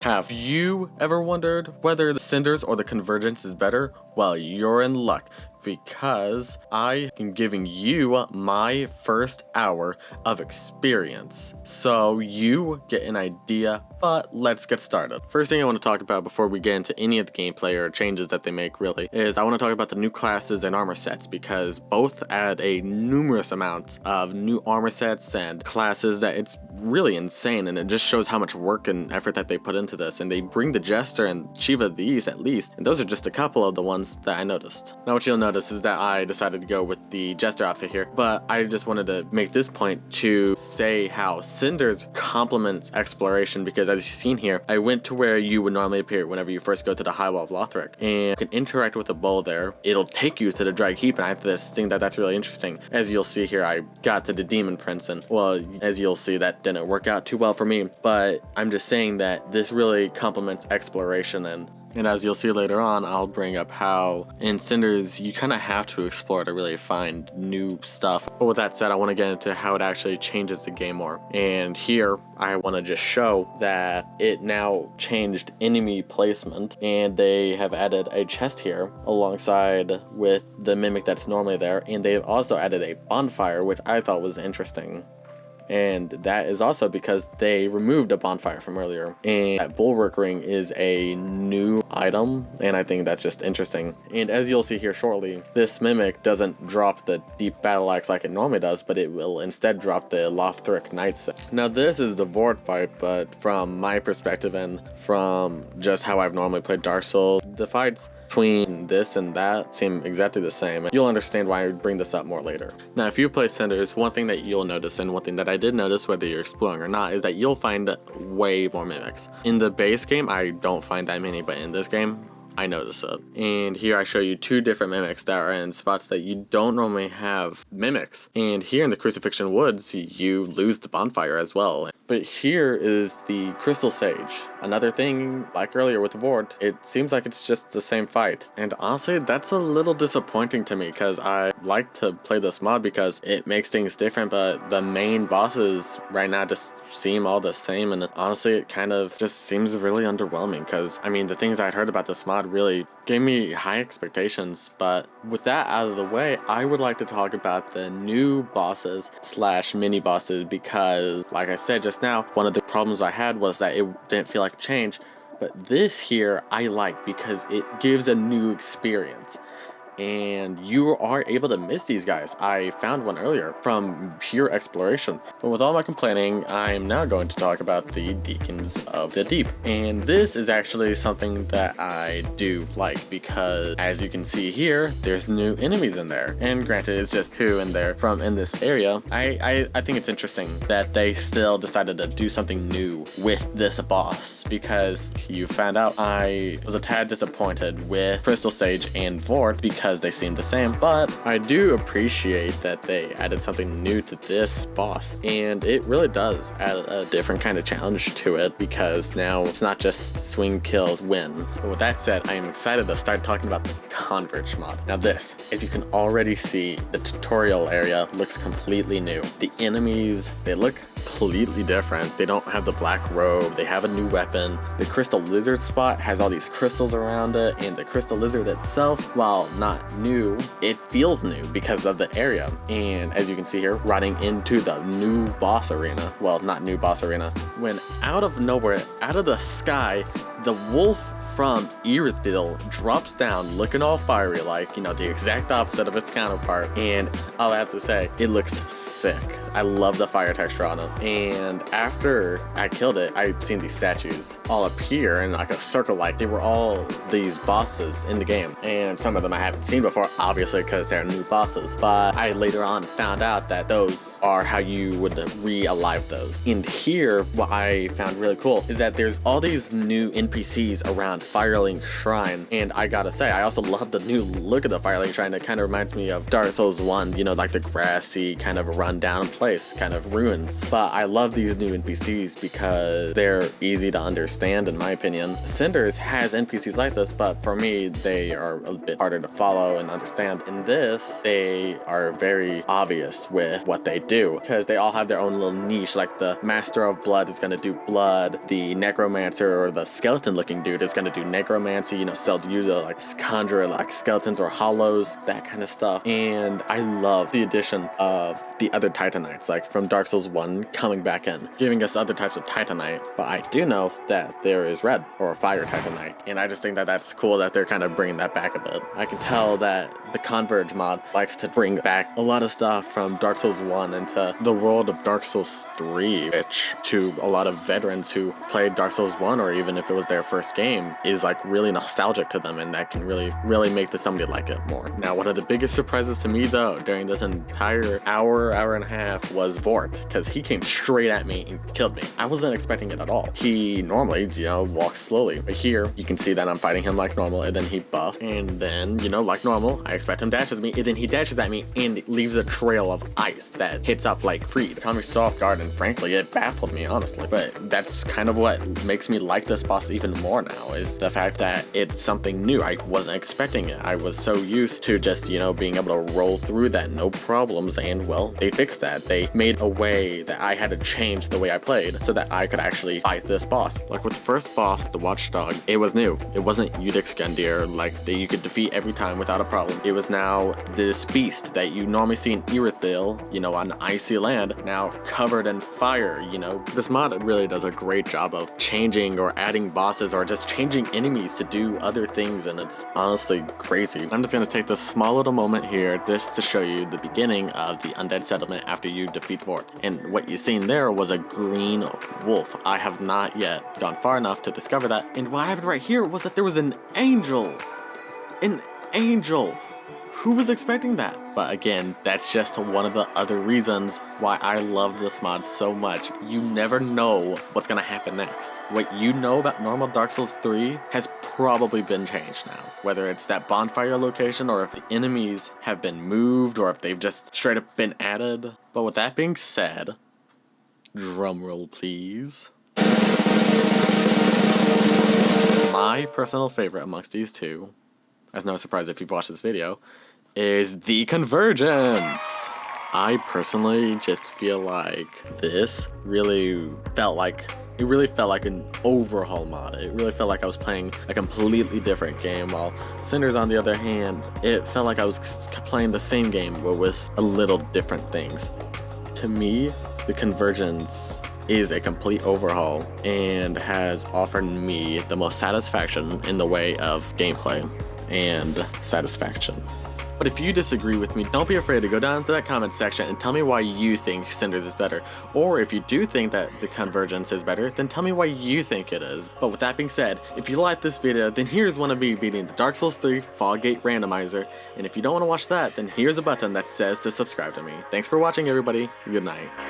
Have you ever wondered whether the Cinders or the Convergence is better? Well, you're in luck, because I am giving you my first hour of experience, so you get an idea. But let's get started. First thing I want to talk about before we get into any of the gameplay or changes that they make really is I want to talk about the new classes and armor sets, because both add a numerous amounts of new armor sets and classes that it's really insane, and it just shows how much work and effort that they put into this. And they bring the Jester and Shiva these at least, and those are just a couple of the ones that I noticed. Now what you'll notice is that I decided to go with the Jester outfit here, but I just wanted to make this point to say how Cinders complements exploration, because as you've seen here, I went to where you would normally appear whenever you first go to the High Wall of Lothric, and you can interact with the bow there. It'll take you to the Drag Heap, and I think that's really interesting. As you'll see here, I got to the Demon Prince, and well, as you'll see, that didn't work out too well for me, but I'm just saying that this really complements exploration. And as you'll see later on, I'll bring up how in Cinders you kind of have to explore to really find new stuff. But with that said, I want to get into how it actually changes the game more. And here I want to just show that it now changed enemy placement, and they have added a chest here alongside with the mimic that's normally there, and they've also added a bonfire, which I thought was interesting. And that is also because they removed a bonfire from earlier, and that bulwark ring is a new item, and I think that's just interesting. And as you'll see here shortly, this mimic doesn't drop the deep battle axe like it normally does, but it will instead drop the Lothric Knight set. Now this is the Vord fight, but from my perspective and from just how I've normally played Dark Souls, the fights between this and that seem exactly the same. You'll understand why I bring this up more later. Now if you play Cinders, one thing that you'll notice, and one thing that I did notice whether you're exploring or not, is that you'll find way more mimics. In the base game I don't find that many, but in this game I notice it. And here I show you two different mimics that are in spots that you don't normally have mimics. And here in the Crucifixion Woods you lose the bonfire as well. But here is the Crystal Sage. Another thing, like earlier with Vord, it seems like it's just the same fight. And honestly, that's a little disappointing to me, because I like to play this mod because it makes things different, but the main bosses right now just seem all the same. And honestly, it kind of just seems really underwhelming, because I mean, the things I'd heard about this mod really gave me high expectations. But with that out of the way, I would like to talk about the new bosses slash mini bosses, because like I said just now, one of the problems I had was that it didn't feel like change, but this here I like because it gives a new experience. And you are able to miss these guys. I found one earlier from pure exploration. But with all my complaining, I'm now going to talk about the Deacons of the Deep. And this is actually something that I do like, because as you can see here, there's new enemies in there. And granted, it's just two in there from in this area. I think it's interesting that they still decided to do something new with this boss, because you found out I was a tad disappointed with Crystal Sage and Vord because they seem the same, but I do appreciate that they added something new to this boss, and it really does add a different kind of challenge to it, because now it's not just swing, kill, win. But with that said, I am excited to start talking about the Converge mod. Now this, as you can already see, the tutorial area looks completely new. The enemies, they look completely different. They don't have the black robe, they have a new weapon. The crystal lizard spot has all these crystals around it, and the crystal lizard itself, while not new, it feels new because of the area. And as you can see here, riding into the new boss arena, well, not new boss arena, when out of nowhere, out of the sky, the wolf from Irithyll drops down looking all fiery, like, you know, the exact opposite of its counterpart. And I'll have to say, it looks sick. I love the fire texture on it. And after I killed it, I've seen these statues all appear in like a circle, like they were all these bosses in the game. And some of them I haven't seen before, obviously, because they're new bosses. But I later on found out that those are how you would re-alive those. And here, what I found really cool is that there's all these new NPCs around Firelink Shrine. And I gotta say, I also love the new look of the Firelink Shrine. It kind of reminds me of Dark Souls 1, you know, like the grassy kind of rundown place, kind of ruins. But I love these new NPCs because they're easy to understand, in my opinion. Cinders has NPCs like this, but for me, they are a bit harder to follow and understand. In this, they are very obvious with what they do because they all have their own little niche. Like the Master of Blood is going to do blood, the Necromancer or the skeleton looking dude is going to do necromancy, you know, sell you to like conjure like skeletons or hollows, that kind of stuff. And I love the addition of the other Titanites, like from Dark Souls 1 coming back in, giving us other types of Titanite. But I do know that there is red or fire Titanite, and I just think that that's cool that they're kind of bringing that back a bit. I can tell that the Converge mod likes to bring back a lot of stuff from Dark Souls 1 into the world of Dark Souls 3, which to a lot of veterans who played Dark Souls 1, or even if it was their first game, is like really nostalgic to them, and that can really make somebody like it more. Now, one of the biggest surprises to me though during this entire hour and a half was Vort, because he came straight at me and killed me. I wasn't expecting it at all. He normally, you know, walks slowly, but here you can see that I'm fighting him like normal, and then he buffs, and then, you know, like normal, I expect him dashes me, and then he dashes at me and leaves a trail of ice that hits up like Freed. It caught me so off guard, and frankly, it baffled me, honestly. But that's kind of what makes me like this boss even more now, is the fact that it's something new. I wasn't expecting it. I was so used to just, you know, being able to roll through that, no problems, and well, they fixed that. They made a way that I had to change the way I played so that I could actually fight this boss. Like with the first boss, the Watchdog, it was new. It wasn't Udix Gundyr, like that you could defeat every time without a problem. It was now this beast that you normally see in Irithyll, you know, on icy land, now covered in fire, you know. This mod really does a great job of changing or adding bosses or just changing enemies to do other things, and it's honestly crazy. I'm just gonna take this small little moment here just to show you the beginning of the Undead Settlement after you defeat Vort. And what you seen there was a green wolf. I have not yet gone far enough to discover that. And what happened right here was that there was an angel. An angel. Who was expecting that? But again, that's just one of the other reasons why I love this mod so much. You never know what's gonna happen next. What you know about normal Dark Souls 3 has probably been changed now. Whether it's that bonfire location, or if the enemies have been moved, or if they've just straight up been added. But with that being said, drumroll please. My personal favorite amongst these two, as no surprise if you've watched this video, is The Convergence. I personally just feel like this really felt like an overhaul mod. It really felt like I was playing a completely different game, while Cinders, on the other hand, it felt like I was playing the same game but with a little different things. To me, The Convergence is a complete overhaul and has offered me the most satisfaction in the way of gameplay and satisfaction. But if you disagree with me, don't be afraid to go down to that comment section and tell me why you think Cinders is better. Or if you do think that The Convergence is better, then tell me why you think it is. But with that being said, if you like this video, then here's one of me beating the Dark Souls 3 Foggate Randomizer. And if you don't want to watch that, then here's a button that says to subscribe to me. Thanks for watching, everybody. Good night.